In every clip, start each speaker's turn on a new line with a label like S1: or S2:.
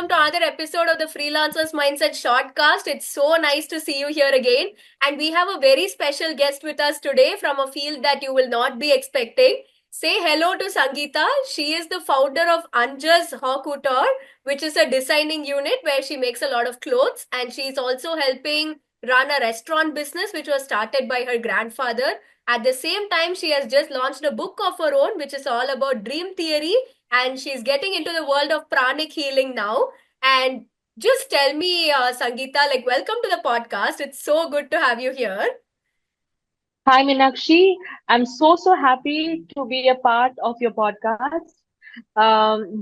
S1: welcome to another episode of the Freelancers Mindset Shortcast. It's so nice to see you here again. And we have a very special guest with us today from a field that you will not be expecting. Say hello to Sangeetha. She is the founder of Anjas Haute Couture, which is a designing unit where she makes a lot of clothes. And she's also helping run a restaurant business, which was started by her grandfather. At the same time, she has just launched a book of her own, which is all about dream theory, and she's getting into the world of pranic healing now. And just tell me, Sangeetha, like, welcome to the podcast. It's so good to have you here.
S2: Hi, Meenakshi. I'm so happy to be a part of your podcast.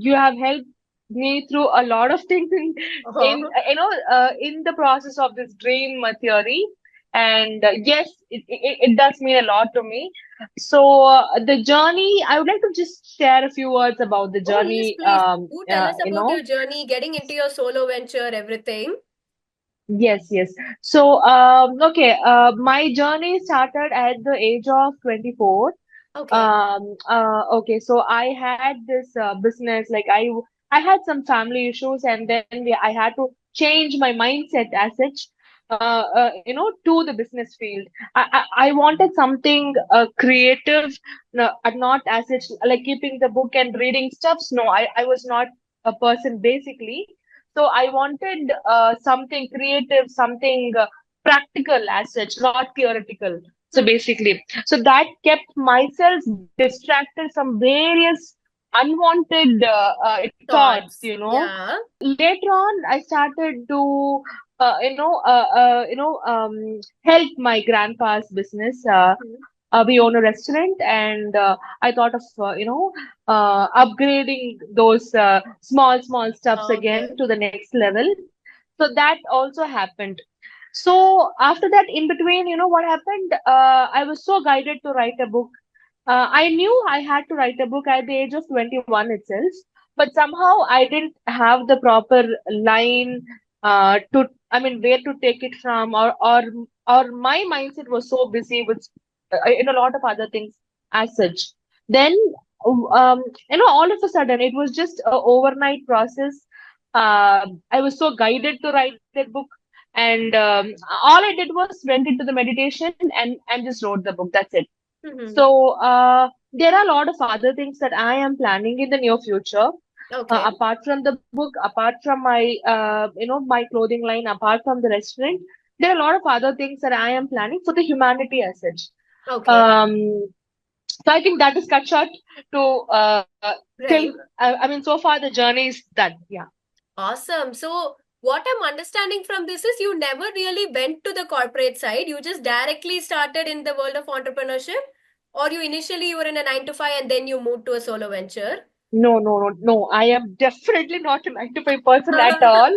S2: You have helped me through a lot of things
S1: Oh,
S2: in the process of this dream theory. And yes, it does mean a lot to me. So the journey, I would like to just share a few words about the
S1: oh yes,
S2: journey.
S1: please. Do tell us about your journey, getting into your solo venture, everything.
S2: Yes. So, okay, my journey started at the age of 24.
S1: Okay.
S2: Okay, so I had this business, like I had some family issues, and then I had to change my mindset as such, to the business field. I wanted something creative, no, not as such like keeping the book and reading stuffs. No, I was not a person basically. So I wanted something creative, something practical as such, not theoretical. So
S1: Hmm.
S2: basically, so that kept myself distracted from various unwanted thoughts,
S1: Thoughts.
S2: you know.
S1: Yeah.
S2: Later on, I started to, help my grandpa's business.
S1: Hmm.
S2: We own a restaurant, and I thought of, upgrading those small stuffs
S1: Okay.
S2: again to the next level. So that also happened. So after that, in between, you know what happened? I was so guided to write a book. I knew I had to write a book at the age of 21 itself, but somehow I didn't have the proper line I mean, where to take it from, or my mindset was so busy with in a lot of other things as such. Then, all of a sudden, it was just a overnight process. I was so guided to write that book, and all I did was went into the meditation and just wrote the book. That's it.
S1: Hmm.
S2: So there are a lot of other things that I am planning in the near future.
S1: Okay.
S2: Apart from the book, apart from my my clothing line, apart from the restaurant, there are a lot of other things that I am planning for the humanity as such.
S1: Okay.
S2: Um, so I think that is cut short to till
S1: Right.
S2: I mean, so far the journey is done. Yeah.
S1: Awesome. So, what I'm understanding from this is you never really went to the corporate side. You just directly started in the world of entrepreneurship, or you were in a 9 to 5 and then you moved to a solo venture.
S2: No. I am definitely not a 9 to 5 person at all.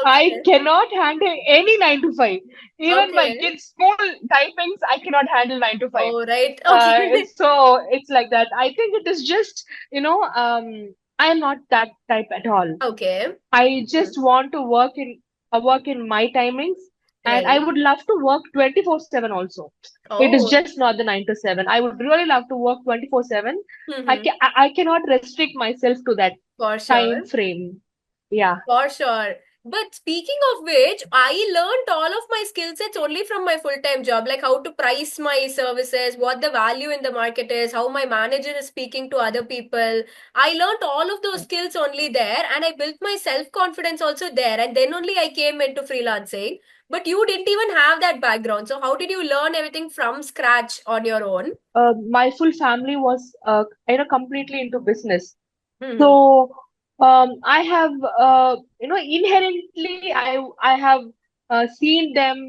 S2: I
S1: Okay.
S2: cannot handle any 9 to 5. Even my
S1: Okay.
S2: kids' school typings, I cannot handle 9 to 5.
S1: Oh, right. Okay.
S2: So it's like that. I think it is just, I am not that type at all.
S1: Okay.
S2: I
S1: Hmm.
S2: just want to work in my timings, and I
S1: Right.
S2: would love to work 24/7 also. It is
S1: Oh.
S2: just not the 9 to 7. I would really love to work 24/7.
S1: Hmm.
S2: I cannot restrict myself to that
S1: For
S2: time
S1: sure.
S2: frame. Yeah.
S1: For sure. But speaking of which, I learned all of my skill sets only from my full-time job, like how to price my services, what the value in the market is, how my manager is speaking to other people. I learned all of those skills only there, and I built my self-confidence also there. And then only I came into freelancing. But you didn't even have that background. So how did you learn everything from scratch on your own?
S2: My full family was completely into business.
S1: Hmm.
S2: So I have inherently I have seen them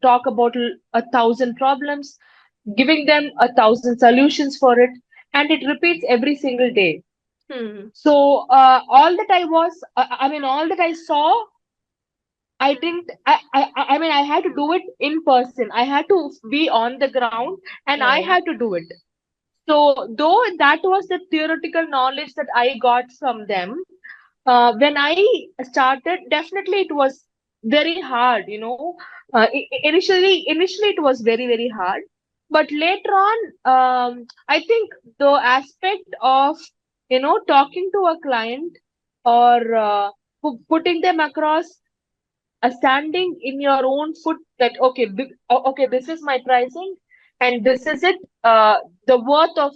S2: talk about 1,000 problems, giving them 1,000 solutions for it, and it repeats every single day.
S1: Hmm.
S2: So all that I was, I mean, all that I saw, I didn't. I mean, I had to do it in person. I had to be on the ground, and I
S1: Right.
S2: had to do it. So, though that was the theoretical knowledge that I got from them, when I started, definitely it was very hard. Initially it was very hard, but later on, I think the aspect of talking to a client, or putting them across, standing in your own foot, that okay, okay, this is my pricing, and this is it, the worth of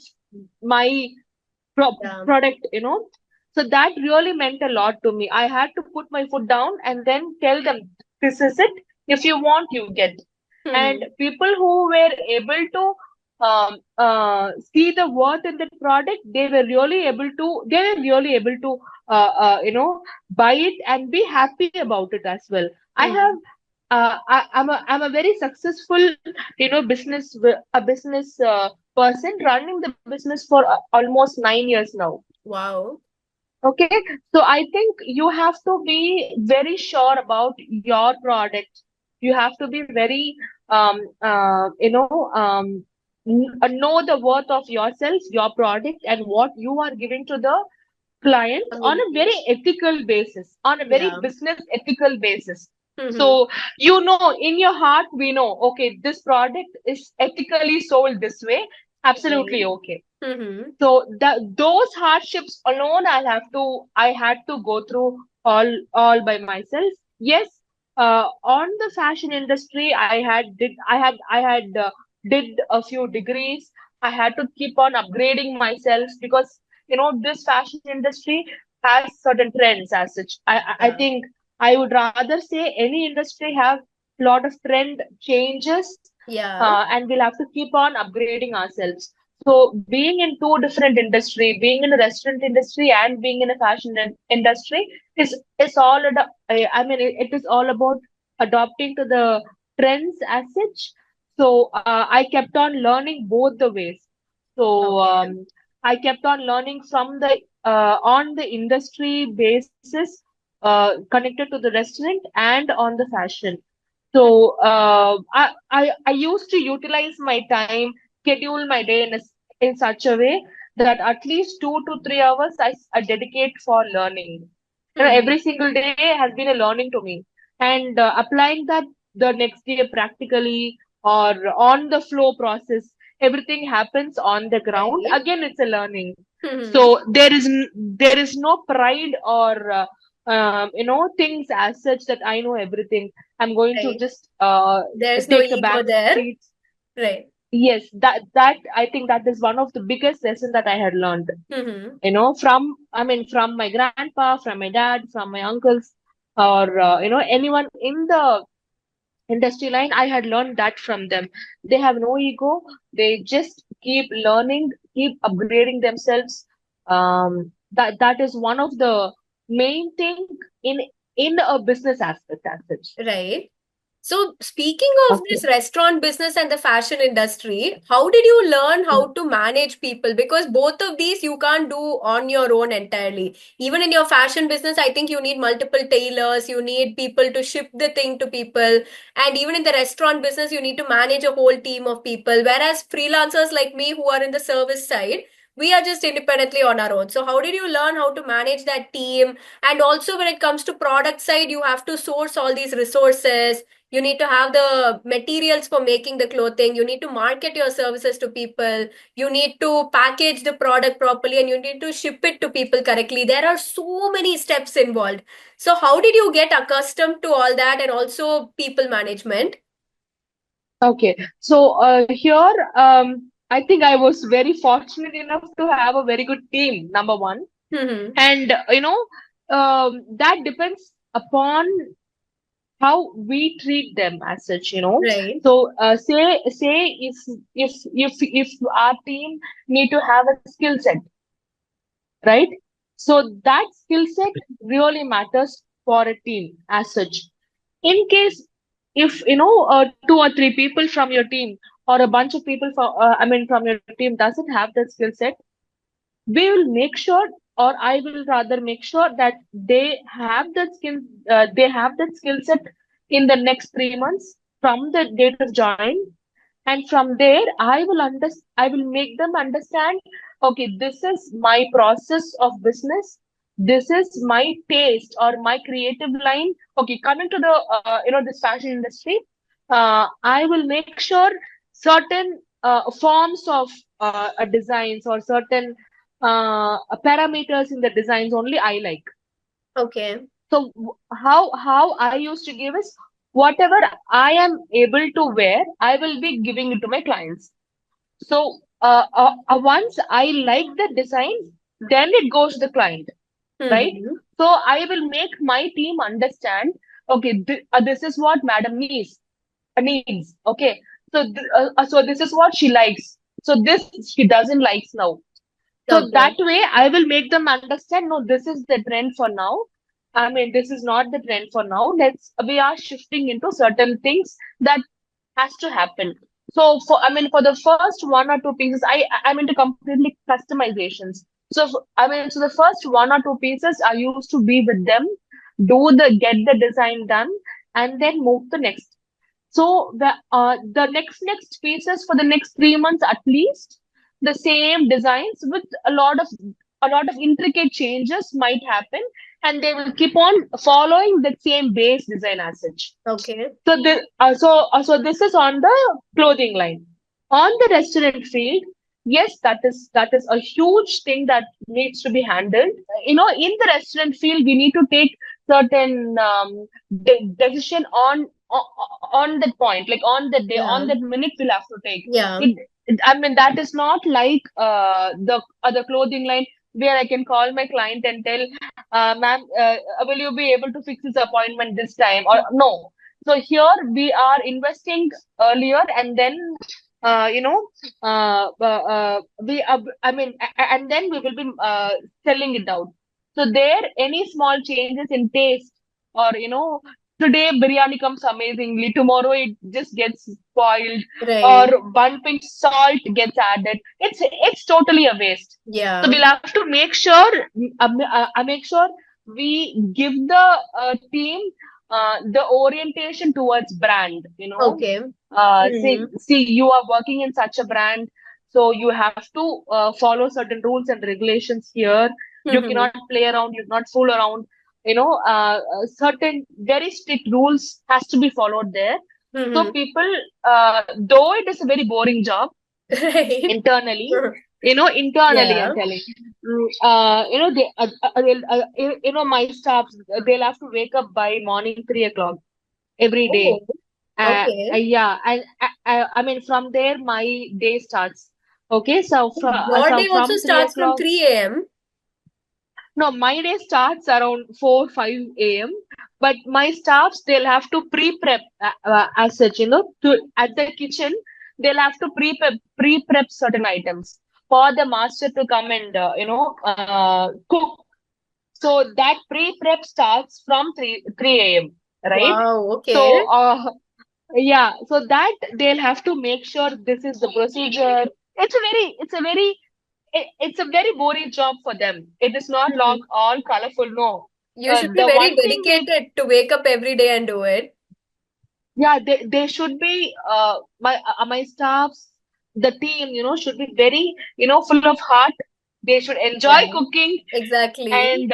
S2: my
S1: Yeah.
S2: product, so that really meant a lot to me. I had to put my foot down and then tell them, this is it, if you want, you get. And
S1: Mm-hmm.
S2: people who were able to see the worth in the product, they were really able to buy it and be happy about it as well. I have
S1: Mm-hmm.
S2: I'm a very successful, a business person, running the business for almost 9 years now.
S1: Wow.
S2: Okay, so I think you have to be very sure about your product. You have to be very, know the worth of yourself, your product, and what you are giving to the client on a very
S1: Community.
S2: ethical basis, on a very
S1: Yeah.
S2: business ethical basis.
S1: Mm-hmm.
S2: So, in your heart, we know, okay, this product is ethically sold this way, absolutely
S1: Right.
S2: okay.
S1: Mm-hmm.
S2: So those hardships alone, I had to go through all by myself. Yes, on the fashion industry, I had did a few degrees. I had to keep on upgrading myself, because this fashion industry has certain trends as such. I
S1: Yeah.
S2: think I would rather say any industry have lot of trend changes,
S1: Yeah.
S2: and we'll have to keep on upgrading ourselves. So being in two different industry, being in the restaurant industry and being in a fashion industry is all it is all about adopting to the trends as such. So I kept on learning both the ways. So
S1: Okay.
S2: I kept on learning from the on the industry basis, connected to the restaurant, and on the fashion. So I used to utilize my time, schedule my day in such a way that at least 2 to 3 hours I dedicate for learning.
S1: Mm-hmm.
S2: Every single day has been a learning to me, and applying that the next day practically, or on the flow process, everything happens on the ground.
S1: Right.
S2: Again, it's a learning.
S1: Mm-hmm.
S2: So there is no pride or things as such that I know everything. I'm going to
S1: Right.
S2: just
S1: There's no
S2: take the
S1: ego
S2: back
S1: there.
S2: seat.
S1: Right.
S2: Yes, that I think that is one of the biggest lesson that I had learned.
S1: Mm-hmm.
S2: From my grandpa, from my dad, from my uncles, or anyone in the industry line. I had learned that from them. They have no ego. They just keep learning, keep upgrading themselves. That is one of the main thing in in a business aspect as such.
S1: Right. So, speaking of
S2: Okay.
S1: this restaurant business and the fashion industry, how did you learn how
S2: Mm.
S1: to manage people? Because both of these you can't do on your own entirely. Even in your fashion business, I think you need multiple tailors, you need people to ship the thing to people. And even in the restaurant business, you need to manage a whole team of people. Whereas freelancers like me who are in the service side, we are just independently on our own. So, how did you learn how to manage that team? And also, when it comes to product side, you have to source all these resources, you need to have the materials for making the clothing, you need to market your services to people, you need to package the product properly, and you need to ship it to people correctly. There are so many steps involved. So how did you get accustomed to all that, and also people management?
S2: Okay. So here, I think I was very fortunate enough to have a very good team. Number one,
S1: Mm-hmm.
S2: and that depends upon how we treat them as such.
S1: Right.
S2: So say if our team need to have a skill set, right? So that skill set really matters for a team as such. In case, if two or three people from your team, or a bunch of people from your team doesn't have that skill set, we will make sure, or I will rather make sure that they have that skill set in the next 3 months from the date of join. And from there, I will make them understand, okay, this is my process of business, this is my taste or my creative line. Okay, coming to the this fashion industry, I will make sure certain forms of designs, or certain parameters in the designs only I like.
S1: Okay.
S2: So how I used to give is whatever I am able to wear, I will be giving it to my clients. So once I like the design, then it goes to the client, right?
S1: Mm-hmm.
S2: So I will make my team understand. Okay, this is what madam needs. Okay, so so this is what she likes. So this she doesn't likes now. So that
S1: Okay.
S2: way, I will make them understand. No, this is the trend for now. I mean, this is not the trend for now. We are shifting into certain things that has to happen. So for the first one or two pieces, I'm into completely customizations. So so the first one or two pieces I used to be with them, get the design done, and then move to next. So the next pieces for the next 3 months at least, the same designs with a lot of intricate changes might happen, and they will keep on following the same base design as such.
S1: Okay.
S2: So this is on the clothing line. On the restaurant field, yes, that is a huge thing that needs to be handled. In the restaurant field, we need to take certain decision on that point, like on the day,
S1: Yeah.
S2: on that minute, we'll have to take
S1: Yeah.
S2: it. I mean, that is not like the other clothing line where I can call my client and tell, ma'am, will you be able to fix this appointment this time? Or no. So here we are investing earlier, and then I mean, and then we will be selling it out. So there, any small changes in taste, or today biryani comes amazingly, tomorrow it just gets spoiled, or
S1: Right.
S2: one pinch salt gets added. It's totally a waste. So
S1: Yeah.
S2: we'll have to make sure, I make sure we give the team the orientation towards brand.
S1: Okay.
S2: See,
S1: Mm-hmm.
S2: you are working in such a brand, so you have to follow certain rules and regulations here. You
S1: Mm-hmm.
S2: cannot play around, you cannot fool around. Certain very strict rules has to be followed there. So
S1: Mm-hmm.
S2: people, though it is a very boring job
S1: Right.
S2: internally, internally
S1: Yeah.
S2: I'm telling, my staff, they'll have to wake up by morning 3 o'clock every day.
S1: Oh, okay.
S2: Yeah, and I mean, from there my day starts. Okay,
S1: Your day also
S2: from three
S1: starts from
S2: o'clock.
S1: 3 a.m.
S2: No, my day starts around 4 5 a.m. But my staffs, they'll have to pre-prep as such. To at the kitchen, they'll have to pre-prep certain items for the master to come and cook. So that pre-prep starts from 3 a.m., right?
S1: Wow,
S2: So
S1: okay.
S2: yeah, so that they'll have to make sure this is the procedure. It's a very boring job for them. It is not
S1: Hmm.
S2: all colorful. No,
S1: You should be
S2: the
S1: very
S2: one thing
S1: dedicated to wake up every day and do it.
S2: yeah, they should be my staffs, the team, should be very full of heart. They should enjoy
S1: Yeah,
S2: cooking,
S1: exactly.
S2: and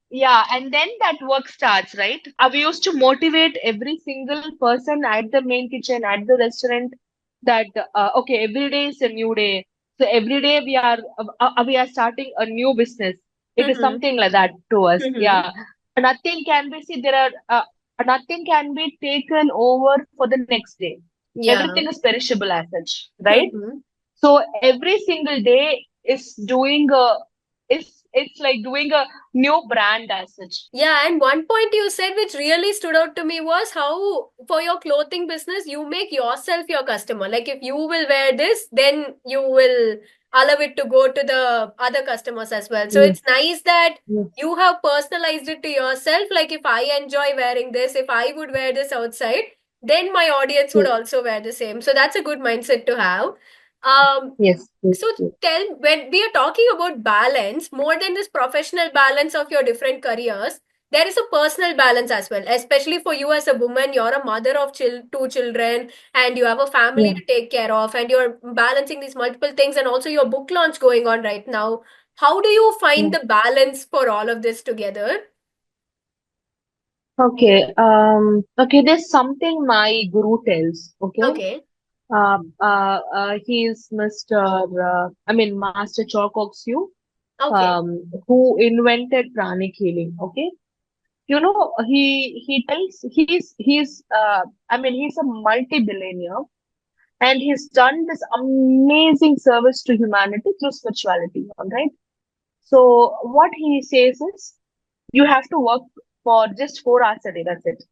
S2: yeah, and then that work starts, right? We used to motivate every single person at the main kitchen, at the restaurant, that okay, every day is a new day. So every day we are starting a new business. It is
S1: Mm-hmm.
S2: something like that to us.
S1: Mm-hmm.
S2: Yeah, nothing can be see there are nothing can be taken over for the next day.
S1: Yeah.
S2: Everything is perishable as such, right?
S1: Mm-hmm.
S2: So every single day is doing a it's like doing a new brand as such.
S1: Yeah, and one point you said which really stood out to me was how for your clothing business you make yourself your customer. Like if you will wear this, then you will allow it to go to the other customers as well. So
S2: Yes,
S1: it's nice that
S2: yes,
S1: you have personalized it to yourself. Like if I enjoy wearing this, if I would wear this outside, then my audience would
S2: yes,
S1: also wear the same. So that's a good mindset to have. Um,
S2: yes, yes,
S1: so
S2: yes.
S1: tell when we are talking about balance, more than this professional balance of your different careers, there is a personal balance as well. Especially for you as a woman, you're a mother of two children, and you have a family
S2: Yeah.
S1: to take care of, and you're balancing these multiple things, and also your book launch going on right now. How do you find
S2: Yeah.
S1: the balance for all of this together?
S2: Okay. There's something my guru tells. Okay.
S1: Okay,
S2: He is Master Chokokshu,
S1: okay,
S2: who invented pranic healing. Okay. he tells he's a multi-billionaire, and he's done this amazing service to humanity through spirituality. All right. So what he says is, you have to work for just 4 hours a day. That's it.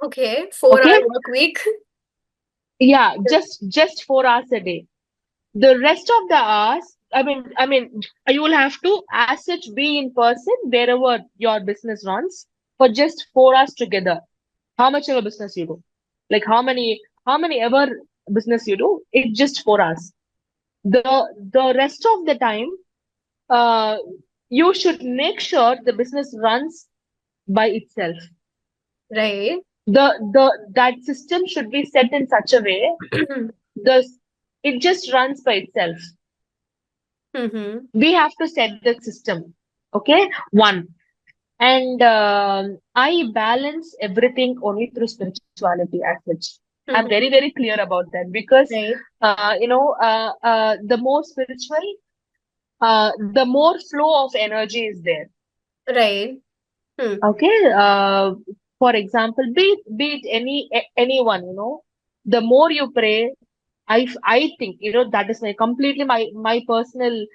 S1: Okay. 4 hour
S2: Okay.
S1: work week.
S2: Yeah, just 4 hours a day. The rest of the hours, you will have to, as such, be in person wherever your business runs for just 4 hours together. How much ever business you do, like how many ever business you do, it's just 4 hours. The rest of the time, uh, you should make sure the business runs by itself.
S1: Right.
S2: That system should be set in such a way, the it just runs by itself.
S1: Mm-hmm.
S2: We have to set the system. Okay, one. And I balance everything only through spirituality as such. I'm very,
S1: Mm-hmm.
S2: very clear about that, because
S1: Right.
S2: the more spiritual, the more flow of energy is there.
S1: Right. Hmm.
S2: Okay. For example, be it anyone, the more you pray, I think, that is my personal,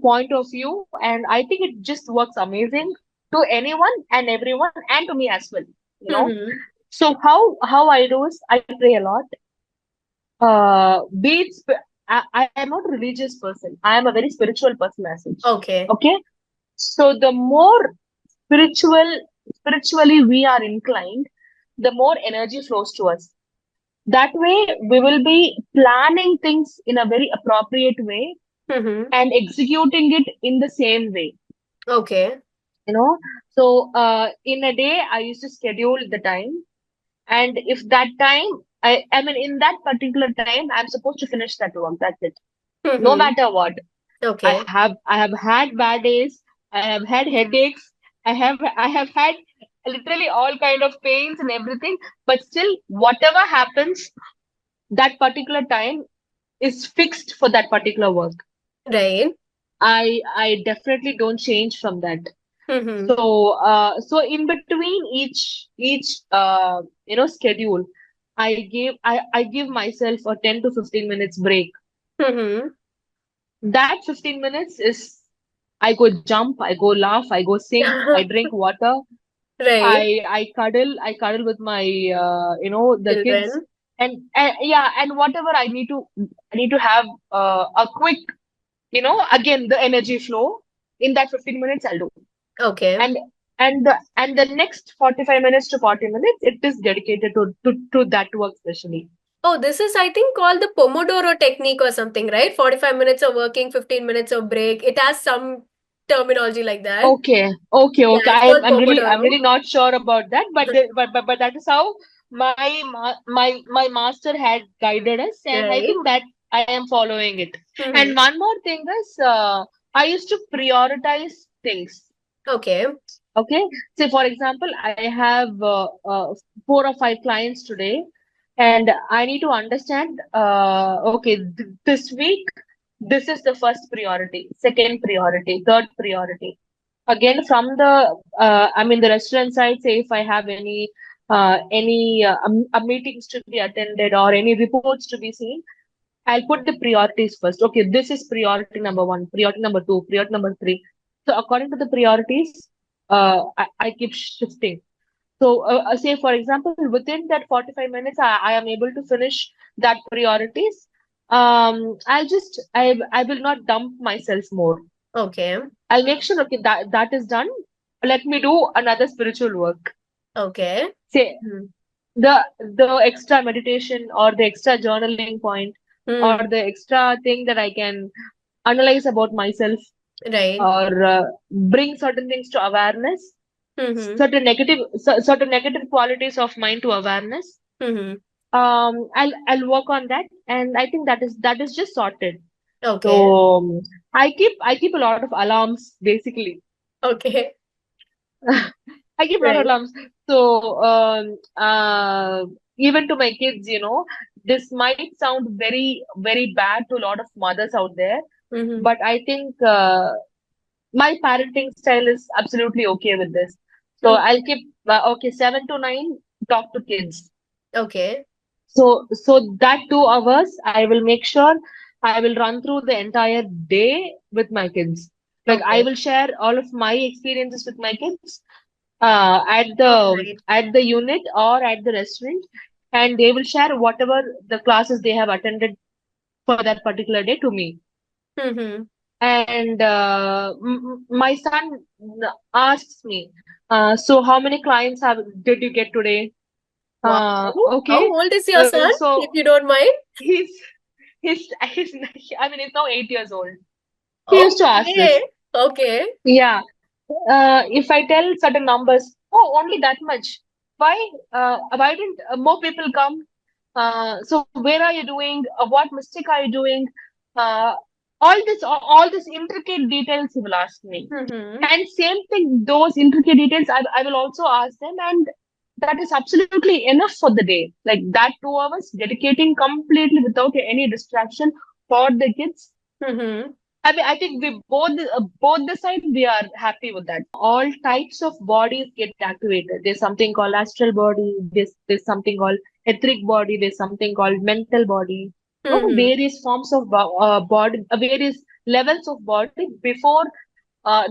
S2: point of view, and I think it just works amazing to anyone and everyone, and to me as well. You know.
S1: Mm-hmm.
S2: So how I do is, I pray a lot. Be it I am not a religious person. I am a very spiritual person as such.
S1: Okay.
S2: Okay. So the more spiritually we are inclined, the more energy flows to us. That way, we will be planning things in a very appropriate way
S1: Mm-hmm.
S2: and executing it in the same way.
S1: Okay.
S2: You know, so in a day, I used to schedule the time, and if that time, in that particular time, I'm supposed to finish that work. That's it. No
S1: Mm-hmm.
S2: matter what.
S1: Okay.
S2: I have had bad days. I have had headaches. I have had literally all kind of pains and everything. But still, whatever happens, that particular time is fixed for that particular work.
S1: Right.
S2: I definitely don't change from that.
S1: Mm-hmm.
S2: So in between each schedule, I give myself a 10 to 15 minutes break.
S1: Mm-hmm.
S2: That 15 minutes is, I go jump, I go laugh, I go sing, I drink water,
S1: Right.
S2: I cuddle with my the kids,
S1: Children.
S2: and yeah, and whatever I need to have a quick, again, the energy flow in that 15 minutes I'll do.
S1: Okay.
S2: And the next 45 minutes to 40 minutes, it is dedicated to that work specially.
S1: Oh, this is, I think, called the Pomodoro technique or something, right? 45 minutes of working, 15 minutes of break. It has some terminology like that. Yeah,
S2: Okay.
S1: it's
S2: I'm
S1: called
S2: I'm really I'm
S1: Pomodoro.
S2: really not sure about that, but that is how my master had guided us, and I
S1: Right.
S2: think that I am following it. And
S1: Mm-hmm.
S2: one more thing is, I used to prioritize things.
S1: Okay.
S2: Okay, say for example, I have 4 or 5 clients today, and I need to understand. Okay, this week, this is the first priority, second priority, third priority. Again, from the restaurant side, say if I have any meetings to be attended or any reports to be seen, I'll put the priorities first. Okay, this is priority number one, priority number two, priority number three. So according to the priorities, I keep shifting. So say for example, within that 45 minutes, I am able to finish that priorities. I will not dump myself more.
S1: Okay.
S2: I'll make sure, okay, that is done. Let me do another spiritual work.
S1: Okay.
S2: Say
S1: Hmm.
S2: the extra meditation or the extra journaling point or
S1: Hmm.
S2: the extra thing that I can analyze about myself,
S1: Right.
S2: or bring certain things to awareness,
S1: Mm-hmm.
S2: certain negative qualities of mine to awareness.
S1: Mm-hmm.
S2: I'll work on that, and I think that is just sorted. So
S1: Okay.
S2: I keep a lot of alarms basically.
S1: Okay.
S2: I keep a lot of
S1: Right.
S2: alarms. So even to my kids, this might sound very, very bad to a lot of mothers out there,
S1: Mm-hmm.
S2: but I think my parenting style is absolutely okay with this. So I'll keep, okay, 7 to 9, talk to kids.
S1: Okay.
S2: So that 2 hours, I will make sure I will run through the entire day with my kids. Like I
S1: Okay.
S2: will share all of my experiences with my kids at
S1: All
S2: the
S1: right.
S2: at the unit or at the restaurant, and they will share whatever the classes they have attended for that particular day to me.
S1: Mm-hmm.
S2: And my son asks me, so how many clients have did you get today?
S1: Wow. How
S2: Okay,
S1: old is your son, if
S2: so
S1: you don't mind?
S2: he's he's I mean he's now 8 years old. He used to ask
S1: Okay.
S2: this.
S1: Okay.
S2: Yeah. If I tell certain numbers, oh, only that much. Why? Why didn't more people come? So where are you doing? What mistake are you doing? Uh, all this intricate details he will ask me.
S1: Mm-hmm.
S2: And same thing, those intricate details I will also ask them, and that is absolutely enough for the day. Like that 2 hours dedicating completely without any distraction for the kids.
S1: Mm-hmm.
S2: I mean, I think we both the side we are happy with that. All types of bodies get activated. There's something called astral body. There's something called etheric body. There's something called mental body. No,
S1: Mm-hmm.
S2: various forms of body, various levels of body before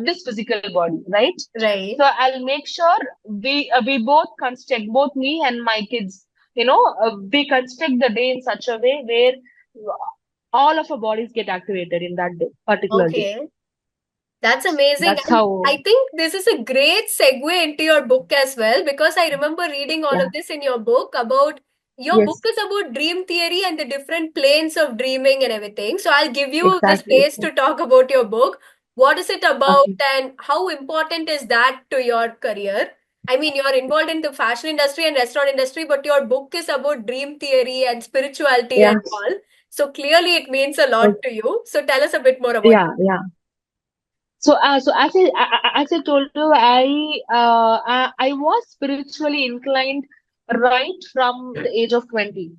S2: this physical body, right?
S1: Right.
S2: So I'll make sure we both construct, both me and my kids. We construct the day in such a way where all of our bodies get activated in that day, particular day.
S1: Okay. That's amazing.
S2: That's
S1: And
S2: how,
S1: I think this is a great segue into your book as well, because I remember reading all
S2: yeah,
S1: of this in your book about your book
S2: yes,
S1: is about dream theory and the different planes of dreaming and everything. So I'll give you the
S2: exactly.
S1: space to talk about your book. What is it about
S2: Okay.
S1: and how important is that to your career? I mean, you're involved in the fashion industry and restaurant industry, but your book is about dream theory and spirituality
S2: Yeah.
S1: and all. So clearly it means a lot to you. So tell us a bit more about
S2: Yeah, yeah. So as I told you, I was spiritually inclined right from the age of 20.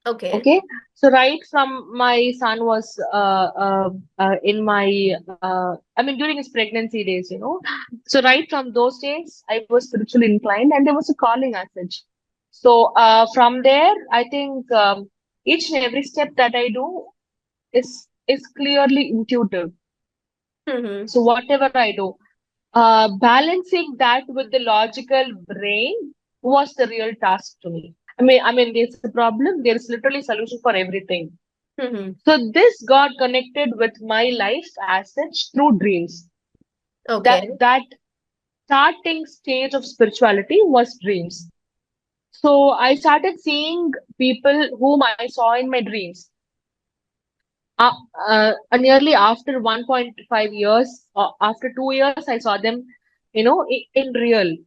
S1: Okay.
S2: Okay, so right from my son was in my I mean during his pregnancy days, so right from those days I was spiritually inclined, and there was a calling as such. So from there, I think each and every step that I do is clearly intuitive.
S1: Mm-hmm.
S2: So whatever I do, balancing that with the logical brain was the real task to me. I mean, there's a problem. There is literally solution for everything.
S1: Mm-hmm.
S2: So this got connected with my life as such through dreams. That
S1: Okay.
S2: that starting stage of spirituality was dreams. So I started seeing people whom I saw in my dreams. Uh, Nearly after 1.5 years, after 2 years, I saw them, in real.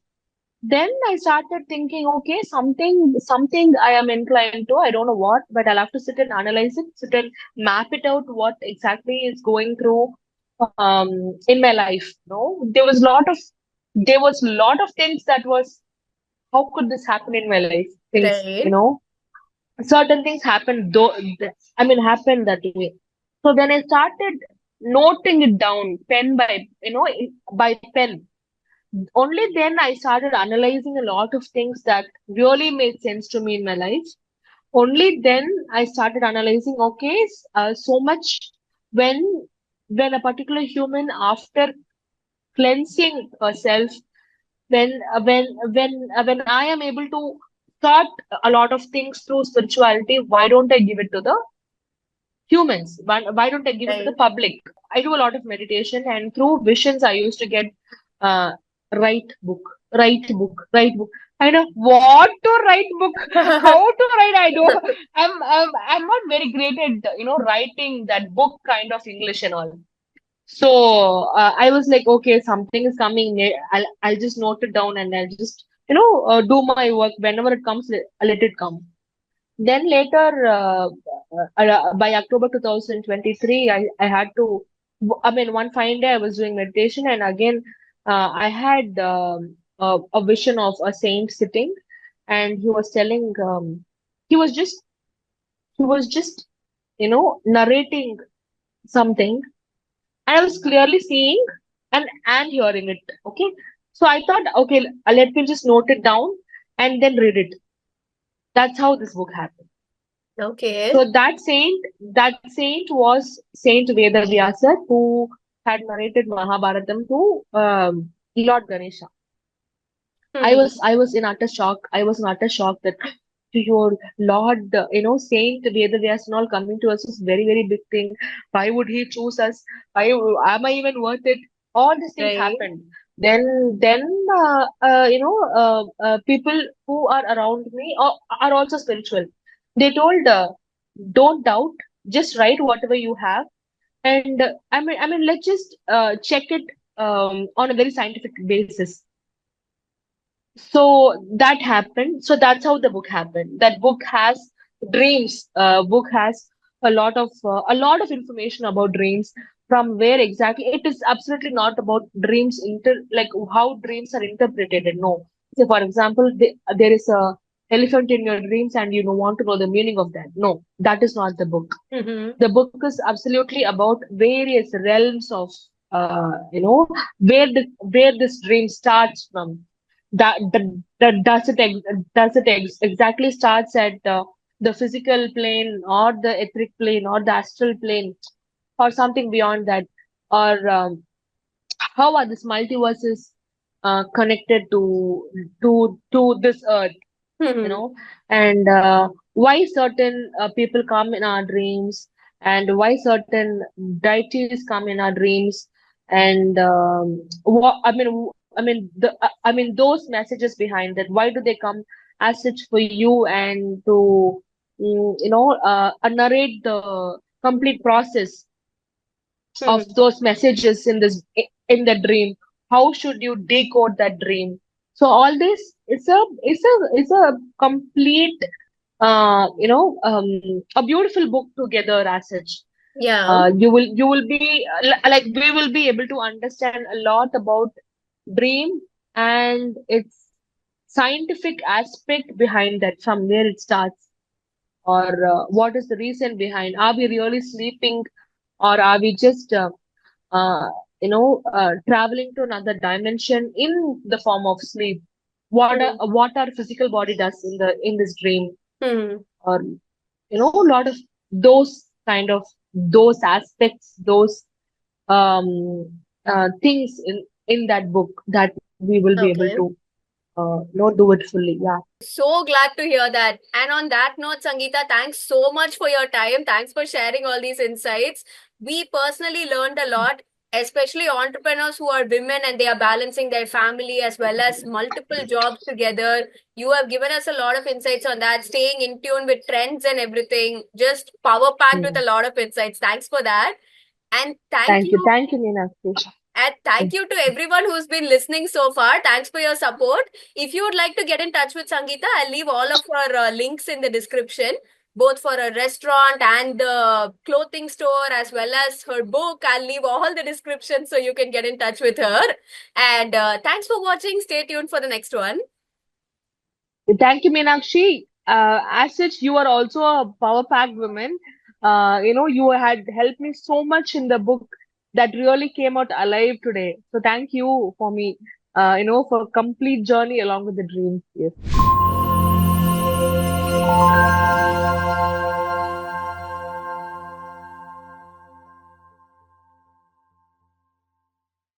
S2: Then I started thinking, okay, something I am inclined to. I don't know what, but I'll have to sit and analyze it, sit and map it out what exactly is going through in my life. There was lot of things that was, how could this happen in my life? Things,
S1: Right.
S2: certain things happen though. Happen that way. So then I started noting it down, pen by, by pen. Only then I started analyzing a lot of things that really made sense to me in my life. Only then I started analyzing, okay, so much when when a particular human, after cleansing herself, when I am able to start a lot of things through spirituality, why don't I give it to the humans? Why don't I give it to the
S1: Right.
S2: public? I do a lot of meditation, and through visions, I used to get uh, write book, write book, write book. I know what to write book, how to write. I do. I'm not very great at writing that book kind of English and all. So I was like, okay, something is coming. I'll just note it down, and I'll just do my work whenever it comes. Let it come. Then later, by October 2023, I had to, I mean, one fine day I was doing meditation, and again, I had a vision of a saint sitting, and he was telling, he was just, he was just, narrating something, and I was clearly seeing and hearing it. Okay. So I thought, okay, let me just note it down and then read it. That's how this book happened.
S1: Okay.
S2: So that saint was Saint Vedavyasa, who had narrated Mahabharatam to Lord Ganesha.
S1: Mhm.
S2: I was in utter shock. I was in utter shock that to your Lord, Saint Vedavyas and all coming to us is very, very big thing. Why would he choose us? Why am I even worth it? All these things
S1: Right.
S2: happened. Then people who are around me are also spiritual. They told, don't doubt, just write whatever you have, and I mean, let's just check it on a very scientific basis. So that happened. So that's how the book happened. That book has dreams. Book has a lot of information about dreams. From where exactly it is absolutely not about dreams like how dreams are interpreted. No. So for example, there is a elephant in your dreams, and you don't want to know the meaning of that. No, that is not the book.
S1: Mm-hmm.
S2: The book is absolutely about various realms of where this dream starts from. That exactly starts at the physical plane, or the etheric plane, or the astral plane, or something beyond that, or how are these multiverses connected to this earth, you
S1: Mm-hmm.
S2: know, and why certain people come in our dreams, and why certain deities come in our dreams, and I mean those messages behind that. Why do they come as such for you, and to narrate the complete process of
S1: Mm-hmm.
S2: those messages in the dream. How should you decode that dream? So all this is a complete a beautiful book together as such.
S1: Yeah.
S2: You will be like we will be able to understand a lot about dream and its scientific aspect behind that, from where it starts, or what is the reason behind. Are we really sleeping, or are we just traveling to another dimension in the form of sleep? What our physical body does in this dream,
S1: Mm-hmm.
S2: or a lot of those kind of those aspects, those things in that book that we will be able to
S1: Okay.
S2: do it fully. Yeah.
S1: So glad to hear that. And on that note, Sangeeta, thanks so much for your time. Thanks for sharing all these insights. We personally learned a lot, especially entrepreneurs who are women and they are balancing their family as well as multiple jobs together. You have given us a lot of insights on that, staying in tune with trends and everything. Just power packed with
S2: Hmm.
S1: a lot of insights. Thanks for that. And
S2: Thank you, Meenakshi.
S1: thank you to everyone who's been listening so far. Thanks for your support. If you would like to get in touch with Sangeeta, I'll leave all of her links in the description, both for a restaurant and the clothing store, as well as her book. I'll leave all the description so you can get in touch with her. And thanks for watching. Stay tuned for the next one.
S2: Thank you, Meenakshi. As such, you are also a power-packed woman. You had helped me so much in the book that really came out alive today. So thank you for me, for a complete journey along with the dreams. Yes.